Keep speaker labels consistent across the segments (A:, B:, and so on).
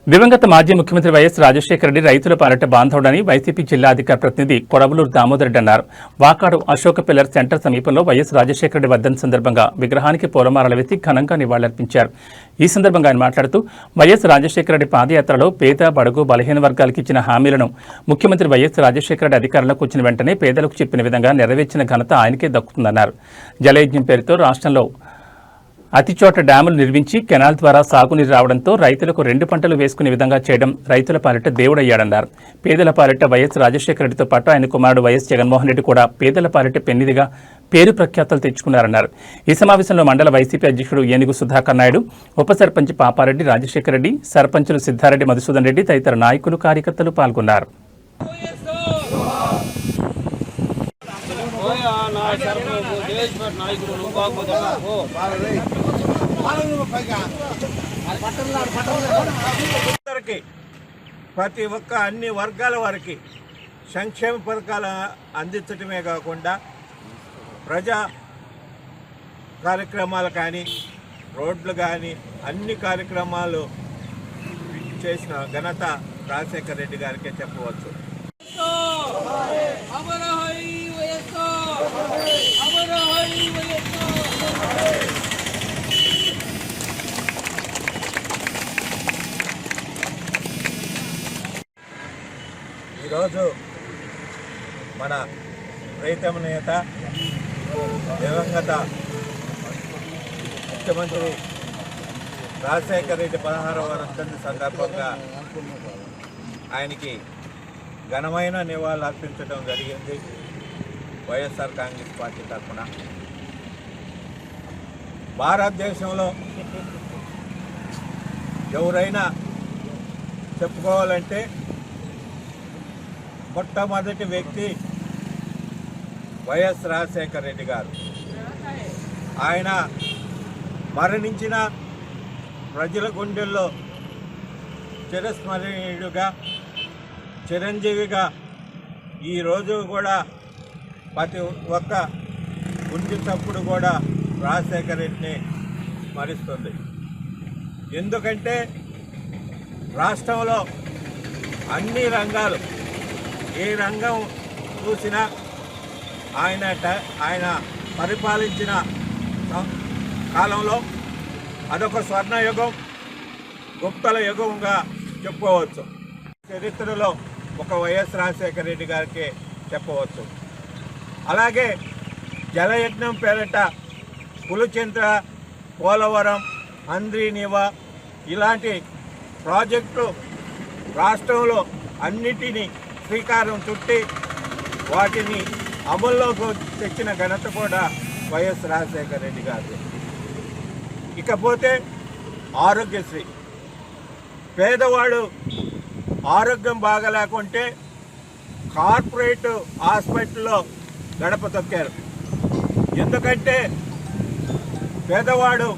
A: దివంగత మాజీ ముఖ్యమంత్రి వైఎస్ రాజశేఖర రెడ్డి రైతుల పాలిట బాంధవుడని వైసీపీ జిల్లా అధికార ప్రతినిధి కొడవలూరు దామోదర్ రెడ్డి అన్నారు. వాకాడు అశోక పిల్లర్ సెంటర్ సమీపంలో వైఎస్ రాజశేఖర రెడ్డి వర్ధంతి సందర్భంగా విగ్రహానికి పూలమాలలు వేసి ఘనంగా నివాళులర్పించారు. ఈ సందర్భంగా ఆయన మాట్లాడుతూ వైఎస్ రాజశేఖర రెడ్డి పాదయాత్రలో పేద, బడుగు, బలహీన వర్గాలకు ఇచ్చిన హామీలను ముఖ్యమంత్రి వైఎస్ రాజశేఖర రెడ్డి అధికారంలోకి వచ్చిన వెంటనే పేదలకు చెప్పిన విధంగా నెరవేర్చిన ఘనత ఆయనకే దక్కుతుందన్నారు. జలయజ్ఞం పేరుతో రాష్ట్రంలో అతిచోట డ్యాములు నిర్మించి కెనాల్ ద్వారా సాగునీరు రావడంతో రైతులకు 2 పంటలు వేసుకునే విధంగా చేయడం రైతుల పాలిట దేవుడయ్యాడన్నారు. పేదల పాలిట వైఎస్ రాజశేఖర రెడ్డితో పాటు ఆయన కుమారుడు వైఎస్ జగన్మోహన్ రెడ్డి కూడా పేదల పాలిట పెన్నిదిగా పేరు ప్రఖ్యాతలు తెచ్చుకున్నారన్నారు. ఈ సమావేశంలో మండల వైసీపీ అధ్యక్షుడు ఏనుగు సుధాకర్ నాయుడు, ఉప సర్పంచ్ పాపారెడ్డి, రాజశేఖర రెడ్డి, సర్పంచులు సిద్ధారెడ్డి, మధుసూదన్ రెడ్డి తదితర నాయకులు, కార్యకర్తలు పాల్గొన్నారు.
B: ప్రతి ఒక్క అన్ని వర్గాల వారికి సంక్షేమ పథకాలు అందించడమే కాకుండా ప్రజా కార్యక్రమాలు కానీ, రోడ్లు కానీ అన్ని కార్యక్రమాలు చేసిన ఘనత రాజశేఖర రెడ్డి గారికే చెప్పవచ్చు. ఈరోజు మన ప్రీతమ నేత దివంగత ముఖ్యమంత్రి రాజశేఖర రెడ్డి 16వ వర్ధంతి సందర్భంగా ఆయనకి ఘనమైన నివాళులు అర్పించడం జరిగింది. వైఎస్ఆర్ కాంగ్రెస్ పార్టీ తరఫున భారతదేశంలో ఎవరైనా చెప్పుకోవాలంటే మొట్టమొదటి వ్యక్తి వైఎస్ రాజశేఖర రెడ్డి గారు. ఆయన మరణించిన ప్రజల గుండెల్లో చిరస్మరణీయుడుగా, చిరంజీవిగా ఈరోజు కూడా ప్రతి ఒక్క గుండె చప్పుడు కూడా రాజశేఖర రెడ్డిని స్మరిస్తుంది. ఎందుకంటే రాష్ట్రంలో అన్ని రంగాలు, ఏ రంగం చూసినా ఆయన పరిపాలించిన కాలంలో అదొక స్వర్ణయుగం, గుప్తల యుగంగా చెప్పుకోవచ్చు. చరిత్రలో ఒక వైఎస్ రాజశేఖర రెడ్డి గారికి చెప్పవచ్చు. అలాగే జలయజ్ఞం పేరిట పులిచింతల, పోలవరం, అంద్రీనివా ఇలాంటి ప్రాజెక్టు రాష్ట్రంలో అన్నిటినీ శ్రీకారం చుట్టి వాటిని అమల్లోకి తెచ్చిన ఘనత కూడా వైఎస్ రాజశేఖర రెడ్డి గారు. ఇకపోతే ఆరోగ్యశ్రీ, పేదవాడు ఆరోగ్యం బాగలేకుంటే కార్పొరేట్ హాస్పిటల్లో గడప తొక్కారు. ఎందుకంటే పేదవాడు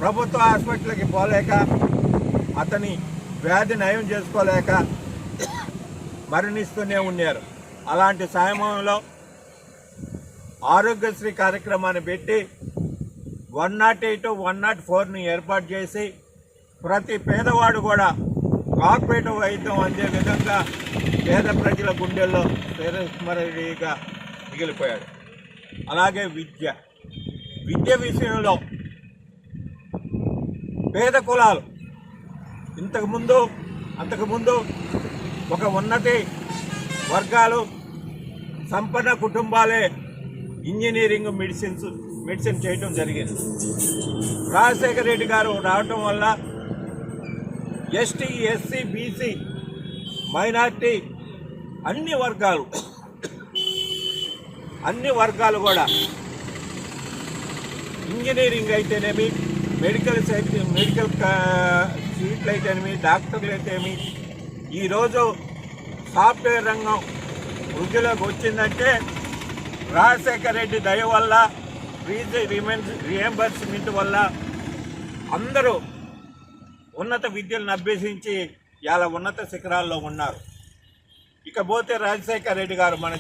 B: ప్రభుత్వ హాస్పిటల్కి పోలేక, అతని వ్యాధి నయం చేసుకోలేక మరణిస్తూనే ఉన్నారు. అలాంటి సమయంలో ఆరోగ్యశ్రీ కార్యక్రమాన్ని పెట్టి 108, 104ని ఏర్పాటు చేసి ప్రతి పేదవాడు కూడా కార్పొరేట్ వైద్యం అందే విధంగా పేద ప్రజల గుండెల్లో చిరస్మరణీయంగా మిగిలిపోయాడు. అలాగే విద్య విషయంలో పేద కులాలు అంతకుముందు ఒక ఉన్నతి వర్గాలు, సంపన్న కుటుంబాలే ఇంజనీరింగ్, మెడిసిన్ చేయటం జరిగింది. రాజశేఖర రెడ్డి గారు రావటం వల్ల ఎస్టీ, ఎస్సీ, బీసీ, మైనార్టీ అన్ని వర్గాలు కూడా ఇంజనీరింగ్ అయితేనేమి, మెడికల్ సీట్లు అయితేనేమి, డాక్టర్లు అయితేనేమి, ఈరోజు సాఫ్ట్వేర్ రంగం వృద్ధిలోకి వచ్చిందంటే రాజశేఖర రెడ్డి దయ వల్ల, ఫీజు రియంబర్స్మెంట్ వల్ల అందరూ ఉన్నత విద్యలను అభ్యసించి ఇలా ఉన్నత శిఖరాల్లో ఉన్నారు. ఇకపోతే రాజశేఖర రెడ్డి గారు మన